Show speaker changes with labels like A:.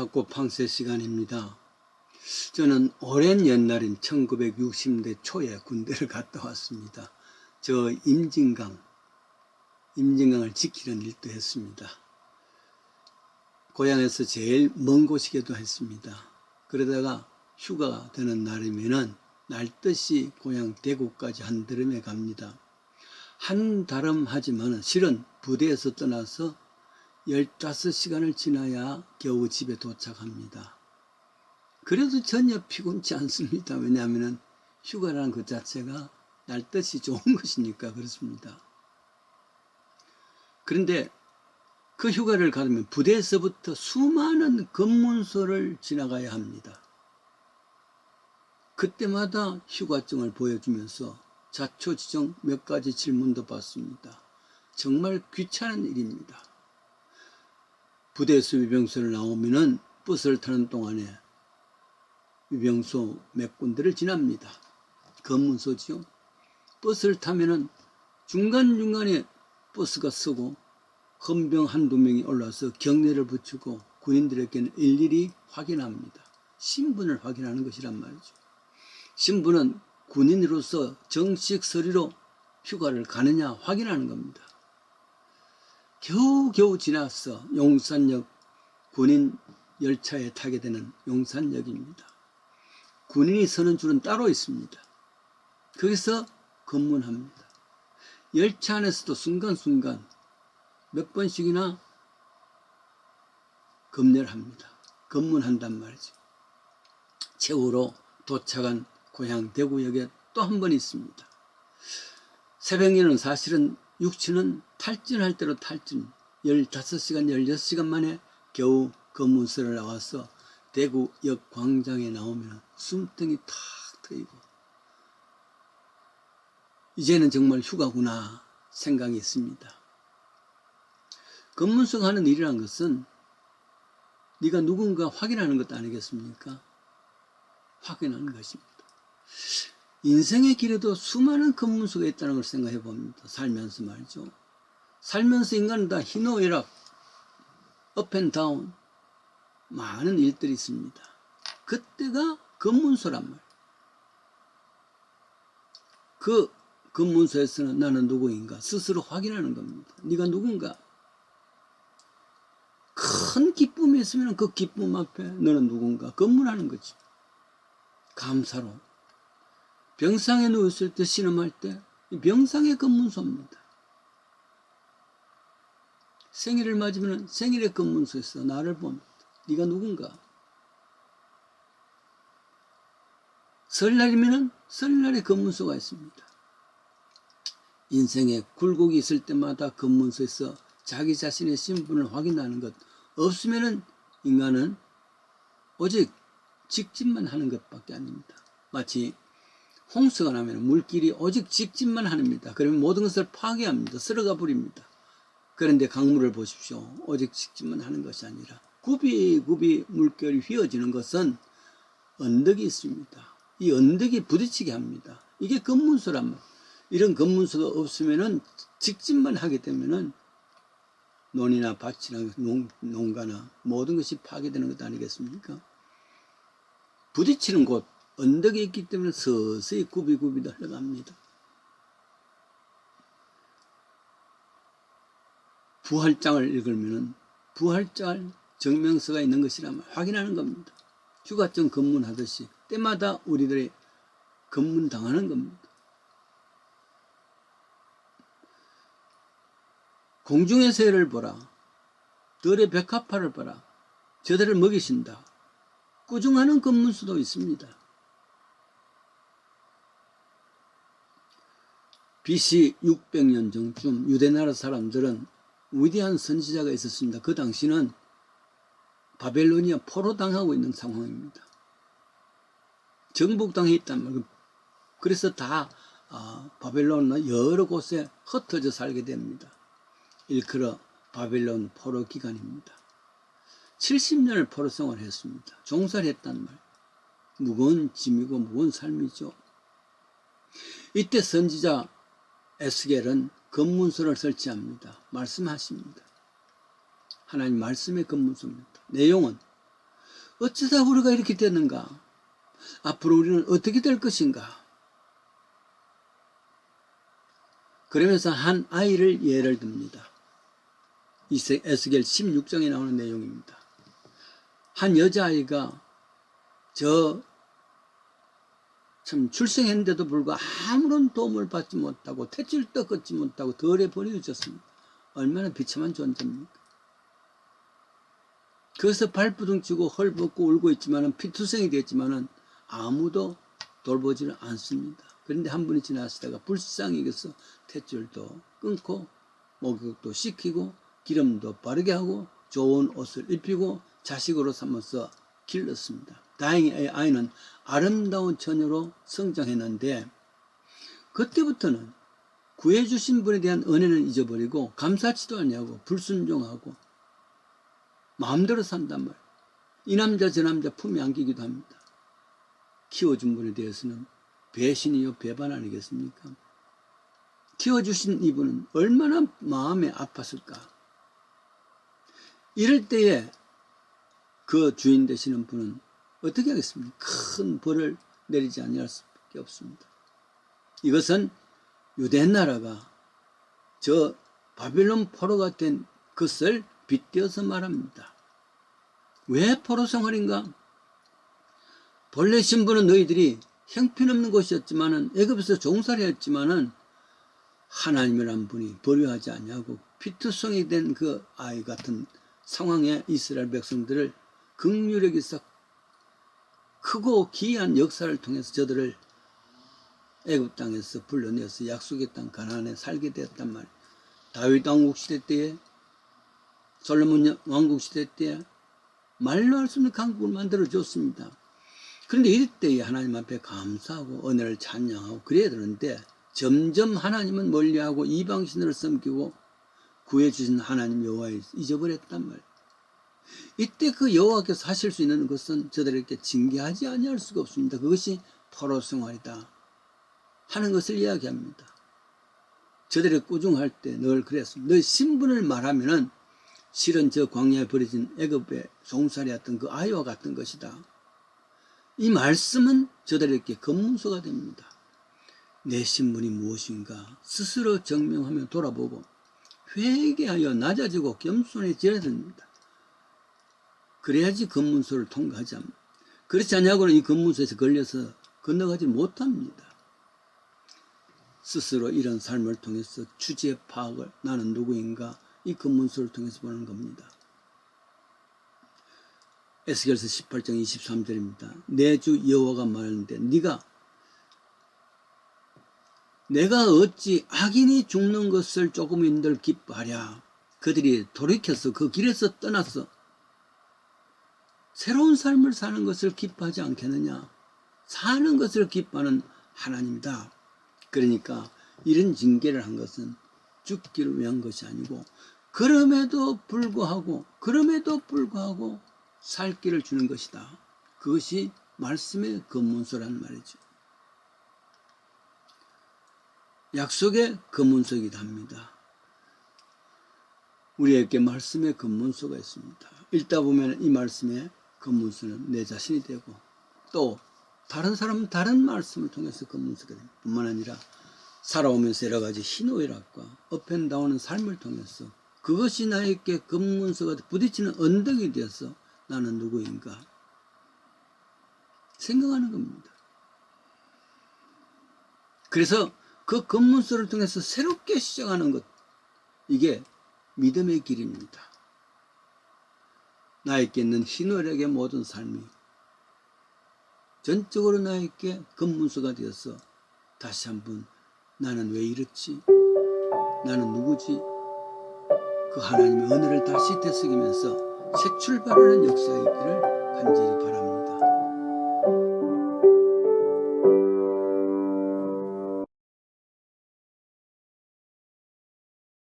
A: 작고 방세 시간입니다. 저는 오랜 옛날인 1960년대 초에 군대를 갔다 왔습니다. 저 임진강을 지키는 일도 했습니다. 고향에서 제일 먼 곳이기도 했습니다. 그러다가 휴가가 되는 날이면은 날듯이 고향 대구까지 한드름에 갑니다. 한달음 하지만은 실은 부대에서 떠나서 15시간을 지나야 겨우 집에 도착합니다. 그래도 전혀 피곤치 않습니다. 왜냐하면 휴가라는 것 자체가 날뜻이 좋은 것이니까 그렇습니다. 그런데 그 휴가를 가려면 부대에서부터 수많은 검문소를 지나가야 합니다. 그때마다 휴가증을 보여주면서 자초지종 몇 가지 질문도 받습니다. 정말 귀찮은 일입니다. 부대에서 위병소를 나오면은 버스를 타는 동안에 위병소 몇 군데를 지납니다. 검문소지요. 버스를 타면은 중간중간에 버스가 서고 헌병 한두 명이 올라와서 경례를 붙이고 군인들에게는 일일이 확인합니다. 신분을 확인하는 것이란 말이죠. 신분은 군인으로서 정식 서류로 휴가를 가느냐 확인하는 겁니다. 겨우겨우 지나서 용산역 군인 열차에 타게 되는 용산역입니다. 군인이 서는 줄은 따로 있습니다. 거기서 검문합니다. 열차 안에서도 순간순간 몇 번씩이나 검열을 합니다. 검문한단 말이죠. 최후로 도착한 고향 대구역에 또 한 번 있습니다. 새벽에는 사실은 육체는 탈진할 대로 탈진, 15시간, 16시간 만에 겨우 검문소를 나와서 대구역 광장에 나오면 숨통이 탁 트이고 이제는 정말 휴가구나 생각이 있습니다. 검문소가 하는 일이란 것은 네가 누군가 확인하는 것도 아니겠습니까? 확인하는 것입니다. 인생의 길에도 수많은 검문소가 있다는 걸 생각해 봅니다. 살면서 말이죠. 살면서 인간은 다 희노애락, 업앤다운 많은 일들이 있습니다. 그때가 검문소란 말이에요. 그 검문소에서는 나는 누구인가 스스로 확인하는 겁니다. 네가 누군가. 큰 기쁨이 있으면 그 기쁨 앞에 너는 누군가 검문하는 거지. 감사로. 병상에 누웠을 때 신음할 때 병상의 검문소입니다. 생일을 맞으면 생일의 검문소에서 나를 봅니다. 네가 누군가. 설날이면 설날의 검문소가 있습니다. 인생에 굴곡이 있을 때마다 검문소에서 자기 자신의 신분을 확인하는 것. 없으면 인간은 오직 직진만 하는 것밖에 아닙니다. 마치 홍수가 나면 물길이 오직 직진만 합니다. 그러면 모든 것을 파괴합니다. 쓸어가 버립니다. 그런데 강물을 보십시오. 오직 직진만 하는 것이 아니라 굽이굽이 물결이 휘어지는 것은 언덕이 있습니다. 이 언덕이 부딪히게 합니다. 이게 검문소란 말이에요. 이런 검문소가 없으면은 직진만 하게 되면은 논이나 밭이나 농가나 모든 것이 파괴되는 것 아니겠습니까? 부딪히는 곳, 언덕이 있기 때문에 서서히 굽이굽이 흘러갑니다. 부활장을 읽으면 부활장 정명서가 있는 것이라면 확인하는 겁니다. 휴가증 검문하듯이 때마다 우리들이 검문당하는 겁니다. 공중의 새를 보라. 들의 백합화를 보라. 저들을 먹이신다. 꾸중하는 검문소도 있습니다. BC 600년 전쯤 유대나라 사람들은 위대한 선지자가 있었습니다. 그 당시는 바벨로니아 포로당하고 있는 상황입니다. 정복당해 있단 말이에요. 그래서 다 바벨론 여러 곳에 흩어져 살게 됩니다. 일컬어 바벨론 포로 기간입니다. 70년을 포로 생활을 했습니다. 종살이 했단 말이에요. 무거운 짐이고 무거운 삶이죠. 이때 선지자 에스겔은 검문소를 설치합니다. 말씀하십니다. 하나님 말씀의 검문소입니다. 내용은 어쩌다 우리가 이렇게 됐는가? 앞으로 우리는 어떻게 될 것인가? 그러면서 한 아이를 예를 듭니다. 에스겔 16장에 나오는 내용입니다. 한 여자아이가 참 출생했는데도 불구하고 아무런 도움을 받지 못하고 탯줄도 걷지 못하고 덜에 버려졌습니다. 얼마나 비참한 존재입니까? 그래서 발부둥치고 헐벗고 울고 있지만은 피투성이 됐지만은 아무도 돌보지는 않습니다. 그런데 한 분이 지나시다가 불쌍히 여겨서 탯줄도 끊고 목욕도 시키고 기름도 바르게 하고 좋은 옷을 입히고 자식으로 삼아서 길렀습니다. 다행히 아이는 아름다운 처녀로 성장했는데 그때부터는 구해주신 분에 대한 은혜는 잊어버리고 감사치도 않냐고 불순종하고 마음대로 산단 말이에요. 이 남자 저 남자 품에 안기기도 합니다. 키워준 분에 대해서는 배신이요 배반 아니겠습니까? 키워주신 이분은 얼마나 마음에 아팠을까. 이럴 때에 그 주인 되시는 분은 어떻게 하겠습니까? 큰 벌을 내리지 아니할 수밖에 없습니다. 이것은 유대 나라가 저 바빌론 포로가 된 것을 빗대어서 말합니다. 왜 포로 생활인가? 본래 신분은 너희들이 형편없는 곳이었지만은 애굽에서 종살이 했지만은 하나님이란 분이 버려하지 않냐고 피투성이 된 그 아이 같은 상황에 이스라엘 백성들을 긍휼히 여기서 크고 기이한 역사를 통해서 저들을 애굽 땅에서 불러내서 약속의 땅 가나안에 살게 되었단 말이에요. 다윗 왕국 시대 때에 솔로몬 왕국 시대 때에 말로 할 수 없는 강국을 만들어 줬습니다. 그런데 이럴 때에 하나님 앞에 감사하고 은혜를 찬양하고 그래야 되는데 점점 하나님은 멀리하고 이방신을 섬기고 구해주신 하나님 여호와를 잊어버렸단 말이에요. 이때 그 여호와께서 하실 수 있는 것은 저들에게 징계하지 아니할 수가 없습니다. 그것이 포로 생활이다 하는 것을 이야기합니다. 저들이 꾸중할 때 늘 그랬습니다. 너희 신분을 말하면은 실은 저 광야에 버려진 애굽의 종살이였던 그 아이와 같은 것이다. 이 말씀은 저들에게 검문소가 됩니다. 내 신분이 무엇인가 스스로 증명하며 돌아보고 회개하여 낮아지고 겸손해져야 됩니다. 그래야지 검문소를 통과하지 않습니다. 그렇지 않냐고는 이 검문소에서 걸려서 건너가지 못합니다. 스스로 이런 삶을 통해서 주제 파악을 나는 누구인가 이 검문소를 통해서 보는 겁니다. 에스겔서 18장 23절입니다. 내 주 여호와가 말하는데 내가 어찌 악인이 죽는 것을 조금인들 기뻐하랴. 그들이 돌이켜서 그 길에서 떠나서 새로운 삶을 사는 것을 기뻐하지 않겠느냐. 사는 것을 기뻐하는 하나님이다. 그러니까 이런 징계를 한 것은 죽기를 위한 것이 아니고 그럼에도 불구하고 살 길을 주는 것이다. 그것이 말씀의 검문소란 말이죠. 약속의 검문소이기도 합니다. 우리에게 말씀의 검문소가 있습니다. 읽다 보면 이 말씀의 검문소는 내 자신이 되고 또 다른 사람은 다른 말씀을 통해서 검문소가 됩니다. 뿐만 아니라 살아오면서 여러 가지 희노애락과 업앤다운의 삶을 통해서 그것이 나에게 검문소가 부딪히는 언덕이 되어서 나는 누구인가 생각하는 겁니다. 그래서 그 검문소를 통해서 새롭게 시작하는 것, 이게 믿음의 길입니다. 나에게 있는 희노애락의 모든 삶이 전적으로 나에게 검문소가 되어서 다시 한번 나는 왜 이렇지? 나는 누구지? 그 하나님의 은혜를 다시 되새기면서 새 출발하는 역사이기를 간절히 바랍니다.